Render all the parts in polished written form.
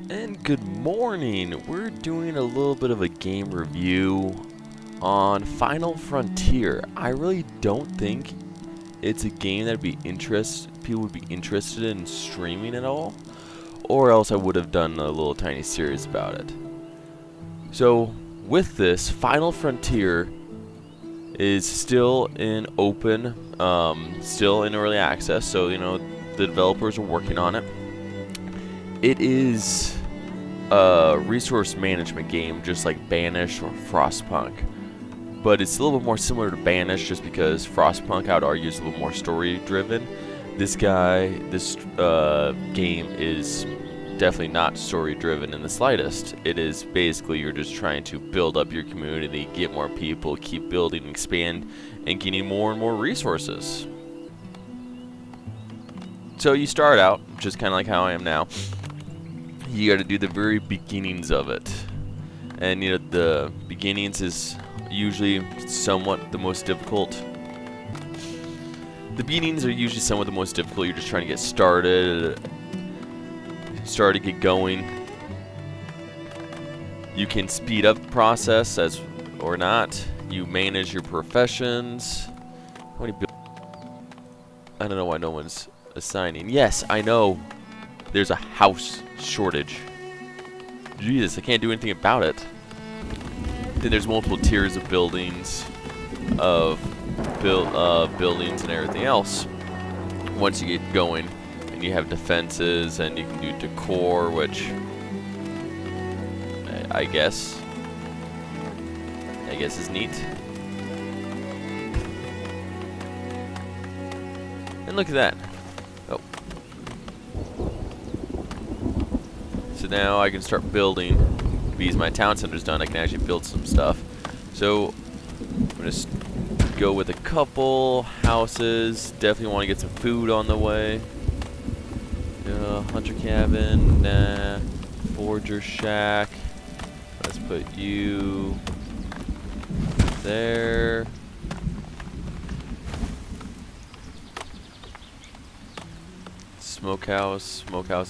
And good morning! We're doing a little bit of a game review on Final Frontier. I really don't think it's a game that people would be interested in streaming at all, or else I would have done a little tiny series about it. So with this, Final Frontier is still in open, still in early access, so the developers are working on it. It is a resource management game, just like Banish or Frostpunk. But it's a little bit more similar to Banish, just because Frostpunk, I would argue, is a little more story-driven. This game is definitely not story-driven in the slightest. It is basically you're just trying to build up your community, get more people, keep building, expand, and getting more and more resources. So you start out, just kind of like how I am now. You got to do the very beginnings of it, and the beginnings is usually somewhat the most difficult. The beginnings are usually somewhat the most difficult. You're just trying to get started, get going. You can speed up the process or not. You manage your professions. How many I don't know why no one's assigning. Yes, I know. There's a house shortage. Jesus, I can't do anything about it. Then there's multiple tiers of buildings, buildings and everything else. Once you get going, and you have defenses, and you can do decor, which I guess is neat. And look at that. Oh. So now I can start building. Because my town center's done, I can actually build some stuff. So I'm gonna go with a couple houses. Definitely want to get some food on the way. Hunter cabin, nah. Forger shack. Let's put you there. Smokehouse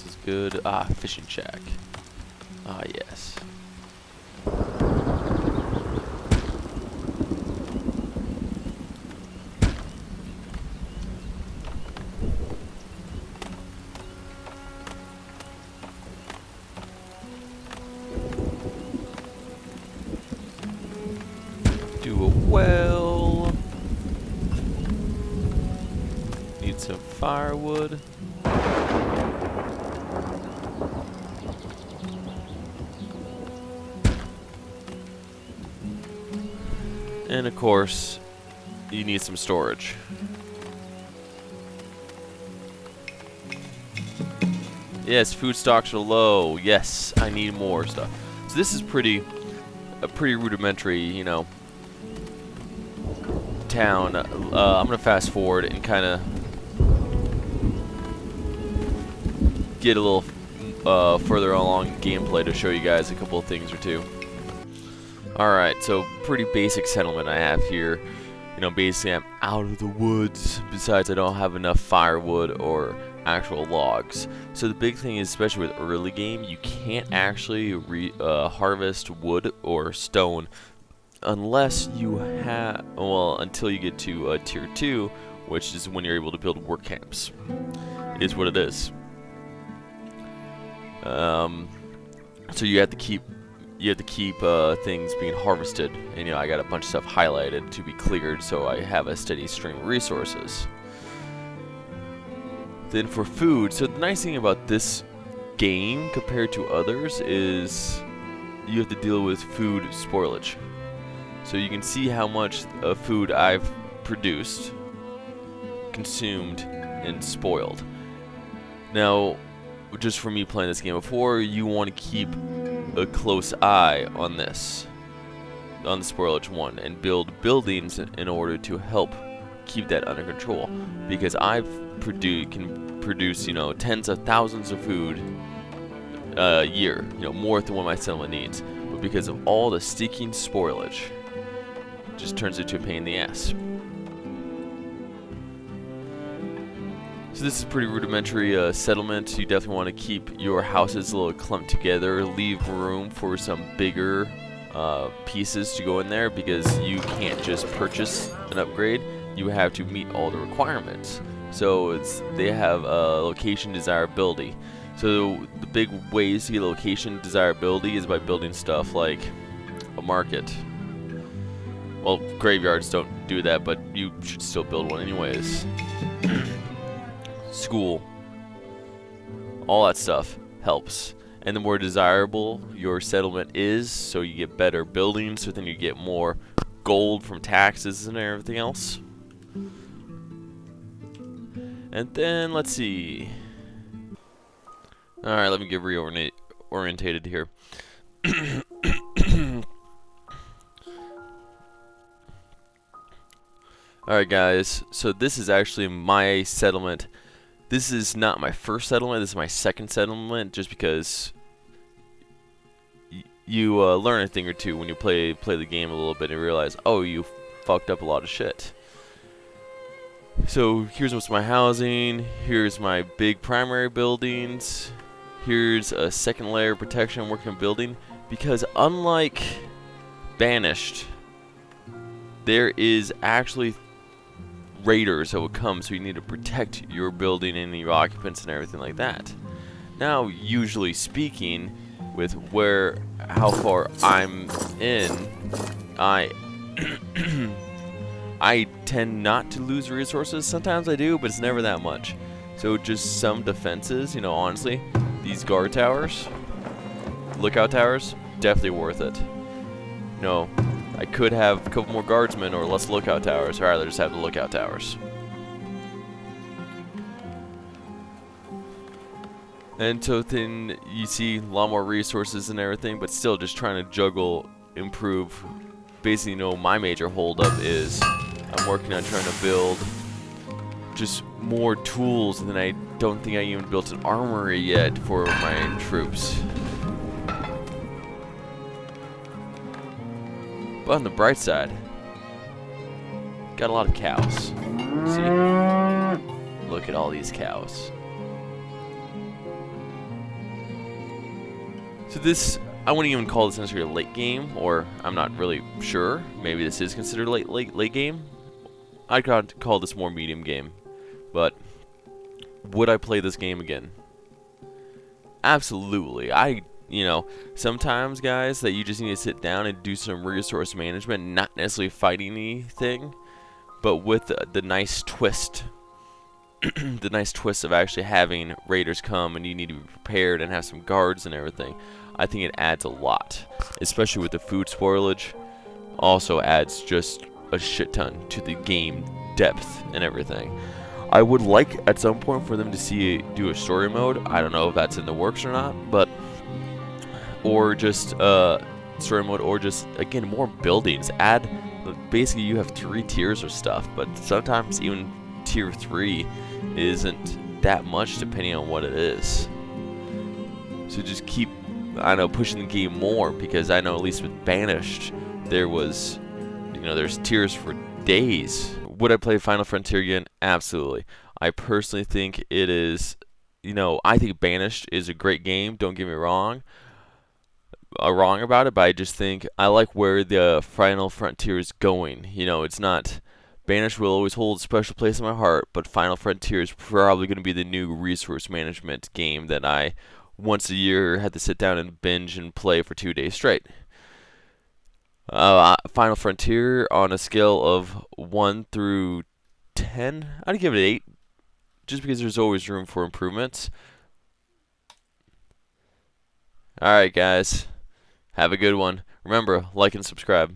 is good. Fishing shack. Yes. Do a well. Need some firewood. And of course, you need some storage. Yes, food stocks are low. Yes, I need more stuff. So this is a pretty rudimentary, town. I'm gonna fast forward and kind of get a little further along gameplay to show you guys a couple of things or two. Alright, so pretty basic settlement I have here. Basically I'm out of the woods. Besides, I don't have enough firewood or actual logs. So the big thing is, especially with early game, you can't actually harvest wood or stone unless you have, until you get to tier 2, which is when you're able to build work camps. It is what it is. So you have to keep things being harvested, and I got a bunch of stuff highlighted to be cleared, so I have a steady stream of resources. Then for food, so the nice thing about this game compared to others is you have to deal with food spoilage. So you can see how much food I've produced, consumed, and spoiled. Now, just for me playing this game before, you want to keep a close eye on this, on the spoilage one, and build buildings in order to help keep that under control. Because can produce tens of thousands of food a year, more than what my settlement needs. But because of all the stinking spoilage, it just turns into a pain in the ass. So this is pretty rudimentary settlement. You definitely want to keep your houses a little clumped together. Leave room for some bigger pieces to go in there, because you can't just purchase an upgrade. You have to meet all the requirements. So they have location desirability. So the big ways to get location desirability is by building stuff like a market. Well, graveyards don't do that, but you should still build one anyways. School. All that stuff helps. And the more desirable your settlement is, so you get better buildings, so then you get more gold from taxes and everything else. And then, let's see. Alright, let me get reorientated here. Alright guys, so this is actually my settlement. This is not my first settlement, this is my second settlement, just because you learn a thing or two when you play the game a little bit and realize, oh, you fucked up a lot of shit. So here's what's my housing, here's my big primary buildings, here's a second layer of protection I'm working on building, because unlike Banished, there is actually raiders that will come, so you need to protect your building and your occupants and everything like that. Now, usually speaking, with how far I'm in, I tend not to lose resources. Sometimes I do, but it's never that much. So just some defenses, you know, honestly, these guard towers, lookout towers, definitely worth it. You know, I could have a couple more guardsmen or less lookout towers, or I'd rather just have the lookout towers. And so then you see a lot more resources and everything, but still just trying to juggle, improve. Basically, you know, my major holdup is I'm working on trying to build just more tools, and then I don't think I even built an armory yet for my troops. But on the bright side, got a lot of cows. See? Look at all these cows. So this, I wouldn't even call this necessarily a late game, or I'm not really sure. Maybe this is considered late game. I'd call this more medium game. But would I play this game again? Absolutely. You know, sometimes, guys, that you just need to sit down and do some resource management, not necessarily fighting anything, but with the nice twist. The nice twist of actually having raiders come and you need to be prepared and have some guards and everything. I think it adds a lot, especially with the food spoilage. Also adds just a shit ton to the game depth and everything. I would like at some point for them to do a story mode. I don't know if that's in the works or not, but or just story mode, or just again more buildings. Add, basically you have 3 tiers of stuff, but sometimes even tier 3 isn't that much depending on what it is. So just keep, I know, pushing the game more, because I know at least with Banished there was, you know, there's tiers for days. Would I play Final Frontier again? Absolutely. I personally think it is, you know, I think Banished is a great game, don't get me wrong. Wrong about it, but I just think I like where the Final Frontier is going. You know, it's not, Banished will always hold a special place in my heart, but Final Frontier is probably going to be the new resource management game that I once a year had to sit down and binge and play for 2 days straight. Final Frontier, on a scale of 1 through 10, I'd give it 8, just because there's always room for improvements. Alright guys, have a good one. Remember, like and subscribe.